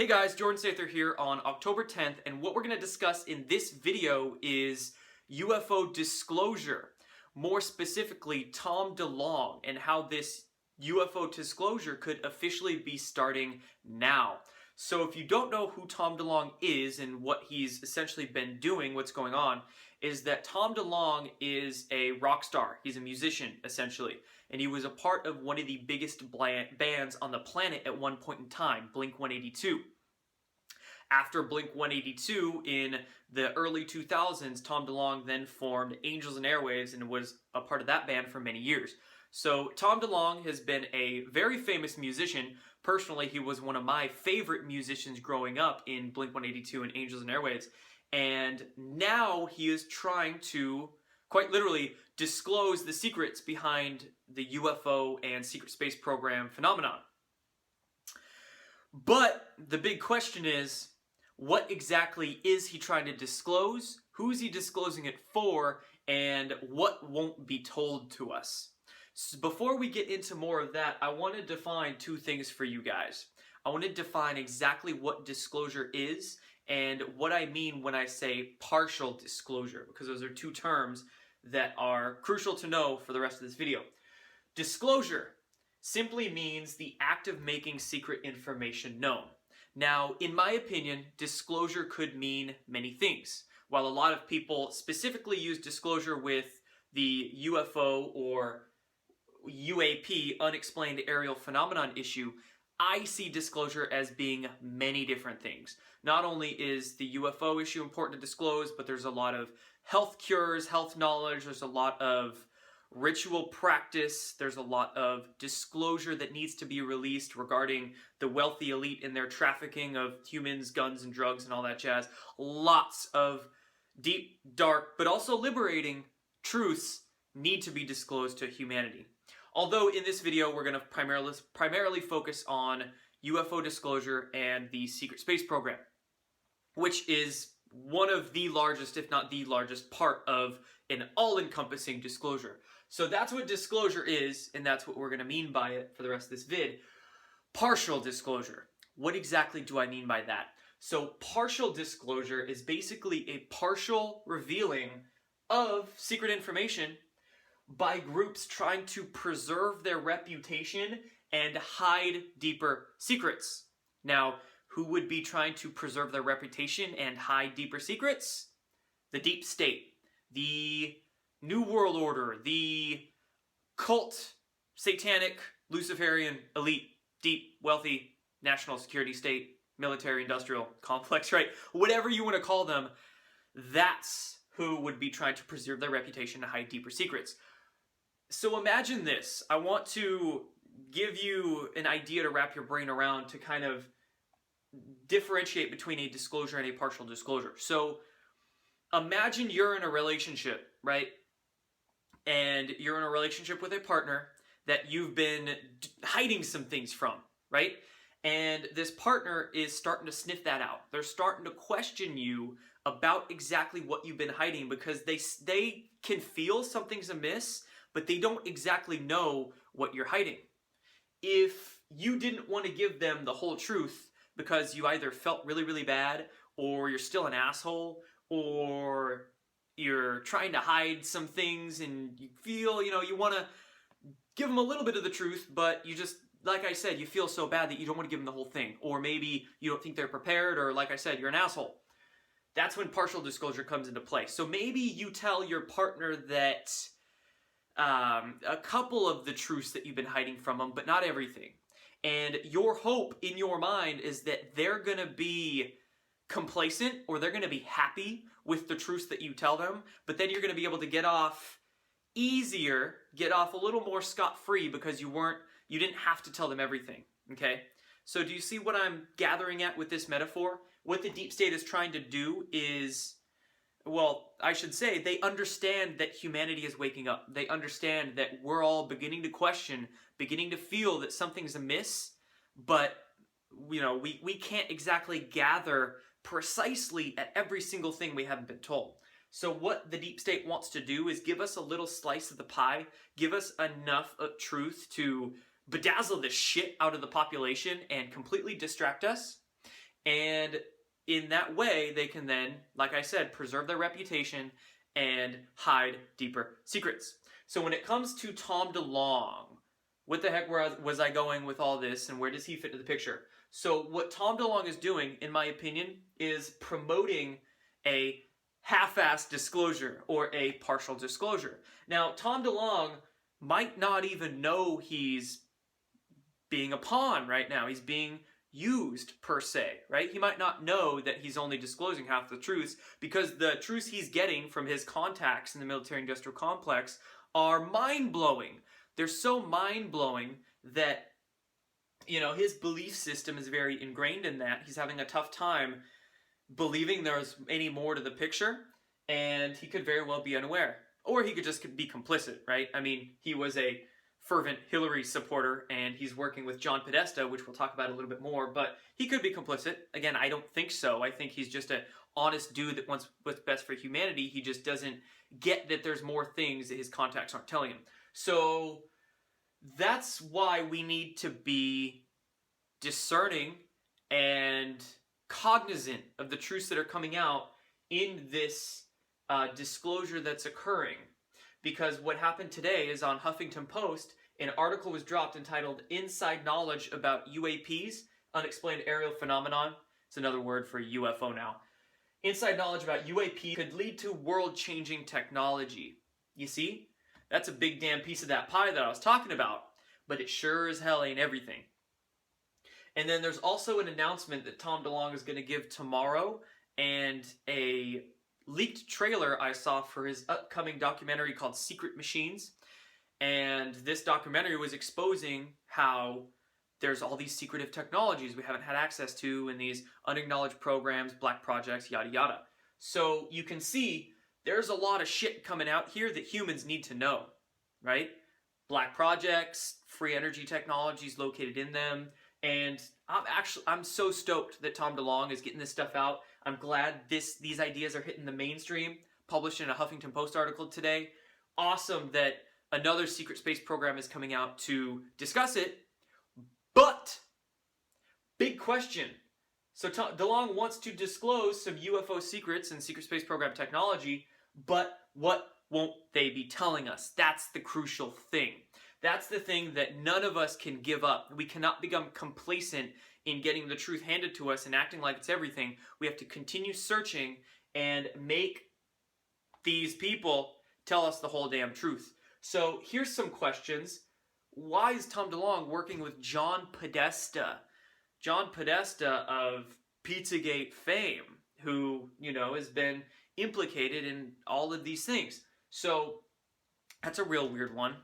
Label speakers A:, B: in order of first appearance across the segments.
A: Hey guys, Jordan Sather here on October 10th, and what we're going to discuss in this video is UFO disclosure. More specifically, Tom DeLonge and how this UFO disclosure could officially be starting now. So if you don't know who Tom DeLonge is and what he's essentially been doing, what's going on, is that Tom DeLonge is a rock star. He's a musician, essentially. And he was a part of one of the biggest bands on the planet at one point in time, Blink-182. After Blink-182 in the early 2000s, Tom DeLonge then formed Angels and Airwaves and was a part of that band for many years. So Tom DeLonge has been a very famous musician. Personally, he was one of my favorite musicians growing up in Blink-182 and Angels and Airwaves. And now he is trying to, quite literally, disclose the secrets behind the UFO and secret space program phenomenon. But the big question is, what exactly is he trying to disclose? Who is he disclosing it for? And what won't be told to us? So before we get into more of that, I want to define two things for you guys. I want to define exactly what disclosure is and what I mean when I say partial disclosure, because those are two terms that are crucial to know for the rest of this video. Disclosure simply means the act of making secret information known. Now, in my opinion, disclosure could mean many things. While a lot of people specifically use disclosure with the UFO or UAP, unexplained aerial phenomenon issue, I see disclosure as being many different things. Not only is the UFO issue important to disclose, but there's a lot of health cures, health knowledge, there's a lot of ritual practice, there's a lot of disclosure that needs to be released regarding the wealthy elite and their trafficking of humans, guns, and drugs and all that jazz. Lots of deep, dark, but also liberating truths need to be disclosed to humanity. Although in this video we're going to primarily focus on UFO disclosure and the secret space program, which is one of the largest, if not the largest, part of an all-encompassing disclosure. So that's what disclosure is, and that's what we're going to mean by it for the rest of this vid. Partial disclosure. What exactly do I mean by that? So partial disclosure is basically a partial revealing of secret information by groups trying to preserve their reputation and hide deeper secrets. Now, who would be trying to preserve their reputation and hide deeper secrets? The deep state, the New World Order, the cult, satanic, Luciferian, elite, deep, wealthy, national security state, military, industrial complex, right? Whatever you want to call them, that's who would be trying to preserve their reputation to hide deeper secrets. So imagine this. I want to give you an idea to wrap your brain around to kind of differentiate between a disclosure and a partial disclosure. So imagine you're in a relationship, right? And you're in a relationship with a partner that you've been hiding some things from, right? And this partner is starting to sniff that out. They're starting to question you about exactly what you've been hiding because they can feel something's amiss, but they don't exactly know what you're hiding. If you didn't want to give them the whole truth because you either felt really, really bad, or you're still an asshole, or you're trying to hide some things and you feel, you want to give them a little bit of the truth, but you just, like I said, you feel so bad that you don't want to give them the whole thing. Or maybe you don't think they're prepared, or like I said, you're an asshole. That's when partial disclosure comes into play. So maybe you tell your partner that a couple of the truths that you've been hiding from them, but not everything. And your hope in your mind is that they're going to be complacent, or they're going to be happy with the truths that you tell them, but then you're going to be able to get off easier, get off a little more scot-free because you didn't have to tell them everything, okay? So do you see what I'm gathering at with this metaphor? What the deep state is trying to do is, well, I should say, they understand that humanity is waking up. They understand that we're all beginning to question, beginning to feel that something's amiss, but we can't exactly gather precisely at every single thing we haven't been told. So what the deep state wants to do is give us a little slice of the pie, give us enough of truth to bedazzle the shit out of the population and completely distract us. And in that way, they can then, like I said, preserve their reputation and hide deeper secrets. So when it comes to Tom DeLonge, what the heck was I going with all this, and where does he fit into the picture? So what Tom DeLonge is doing, in my opinion, is promoting a half-assed disclosure or a partial disclosure. Now, Tom DeLonge might not even know he's being a pawn right now. He's being used, per se, right? He might not know that he's only disclosing half the truths, because the truths he's getting from his contacts in the military-industrial complex are mind-blowing. They're so mind-blowing that, you know, his belief system is very ingrained in that. He's having a tough time believing there's any more to the picture, and he could very well be unaware. Or he could just be complicit, right? I mean, he was a fervent Hillary supporter, and he's working with John Podesta, which we'll talk about a little bit more, but he could be complicit. Again, I don't think so. I think he's just an honest dude that wants what's best for humanity. He just doesn't get that there's more things that his contacts aren't telling him. So that's why we need to be discerning and cognizant of the truths that are coming out in this disclosure that's occurring. Because what happened today is on Huffington Post, an article was dropped entitled "Inside Knowledge About UAPs, Unexplained Aerial Phenomenon." It's another word for UFO now. Inside knowledge about UAP could lead to world-changing technology. You see? That's a big damn piece of that pie that I was talking about. But it sure as hell ain't everything. And then there's also an announcement that Tom DeLonge is going to give tomorrow, and a leaked trailer I saw for his upcoming documentary called Secret Machines. And this documentary was exposing how there's all these secretive technologies we haven't had access to in these unacknowledged programs, black projects, yada yada. So you can see there's a lot of shit coming out here that humans need to know, right? Black projects, free energy technologies located in them. And I'm so stoked that Tom DeLonge is getting this stuff out. I'm glad these ideas are hitting the mainstream, published in a Huffington Post article today. Awesome that another secret space program is coming out to discuss it. But, big question. So DeLonge wants to disclose some UFO secrets and secret space program technology, but what won't they be telling us? That's the crucial thing. That's the thing that none of us can give up. We cannot become complacent in getting the truth handed to us and acting like it's everything. We have to continue searching and make these people tell us the whole damn truth. So here's some questions. Why is Tom DeLonge working with John Podesta? John Podesta of Pizzagate fame, who, you know, has been implicated in all of these things. So that's a real weird one.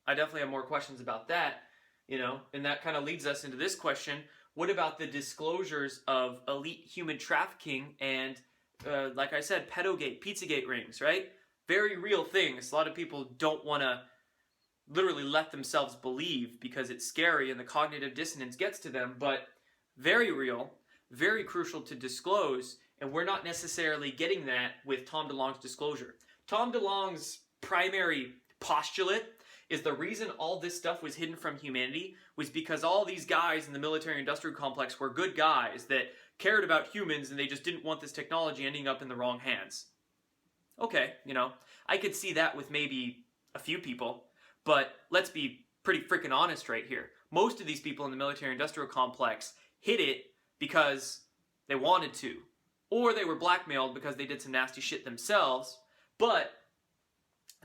A: I definitely have more questions about that, you know, and that kind of leads us into this question. What about the disclosures of elite human trafficking and, like I said, pedogate, Pizzagate rings, right? Very real things. A lot of people don't want to literally let themselves believe because it's scary and the cognitive dissonance gets to them, but very real, very crucial to disclose, and we're not necessarily getting that with Tom DeLonge's disclosure. Tom DeLonge's primary postulate is the reason all this stuff was hidden from humanity was because all these guys in the military-industrial complex were good guys that cared about humans and they just didn't want this technology ending up in the wrong hands. Okay, you know, I could see that with maybe a few people, but let's be pretty freaking honest right here. Most of these people in the military-industrial complex hid it because they wanted to, or they were blackmailed because they did some nasty shit themselves, but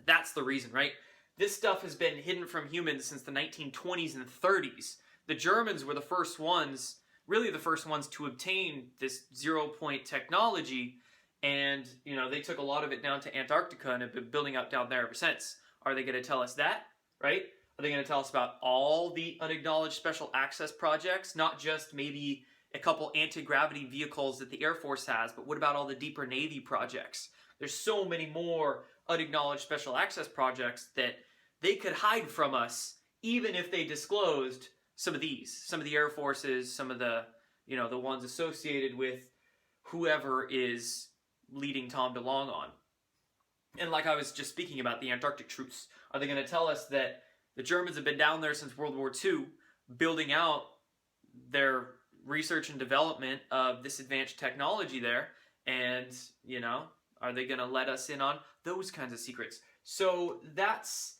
A: that's the reason, right? This stuff has been hidden from humans since the 1920s and 30s. The Germans were the first ones, really the first ones to obtain this zero-point technology, and, you know, they took a lot of it down to Antarctica and have been building up down there ever since. Are they going to tell us that, right? Are they going to tell us about all the unacknowledged special access projects? Not just maybe a couple anti-gravity vehicles that the Air Force has, but what about all the deeper Navy projects? There's so many more unacknowledged special access projects that they could hide from us even if they disclosed some of these. Some of the Air Forces, some of the, you know, the ones associated with whoever is leading Tom DeLonge on. And like I was just speaking about the Antarctic truths, are they going to tell us that the Germans have been down there since World War II building out their research and development of this advanced technology there, and, you know, are they going to let us in on those kinds of secrets? So that's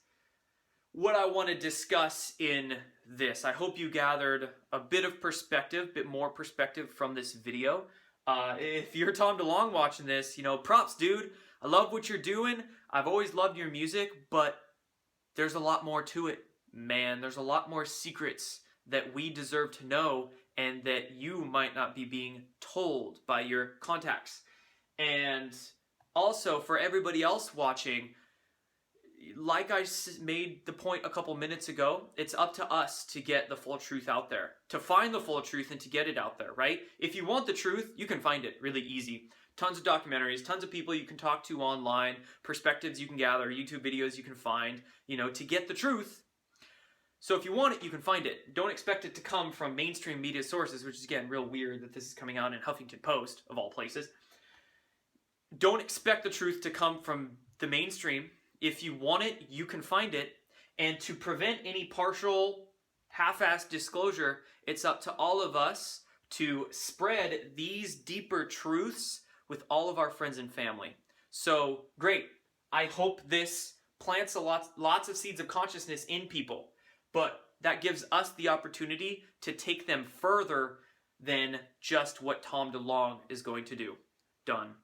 A: what I want to discuss in this. I hope you gathered a bit of perspective, bit more perspective from this video. If you're Tom DeLonge watching this, you know, props, dude. I love what you're doing. I've always loved your music, but there's a lot more to it, man. There's a lot more secrets that we deserve to know and that you might not be being told by your contacts. And also, for everybody else watching, like I made the point a couple minutes ago, it's up to us to get the full truth out there, to find the full truth and to get it out there, right? If you want the truth, you can find it really easy. Tons of documentaries, tons of people you can talk to online, perspectives you can gather, YouTube videos you can find, you know, to get the truth. So if you want it, you can find it. Don't expect it to come from mainstream media sources, which is, again, real weird that this is coming out in Huffington Post, of all places. Don't expect the truth to come from the mainstream. If you want it, you can find it. And to prevent any partial, half-assed disclosure, it's up to all of us to spread these deeper truths with all of our friends and family. So, great. I hope this plants lots of seeds of consciousness in people. But that gives us the opportunity to take them further than just what Tom DeLonge is going to do. Done.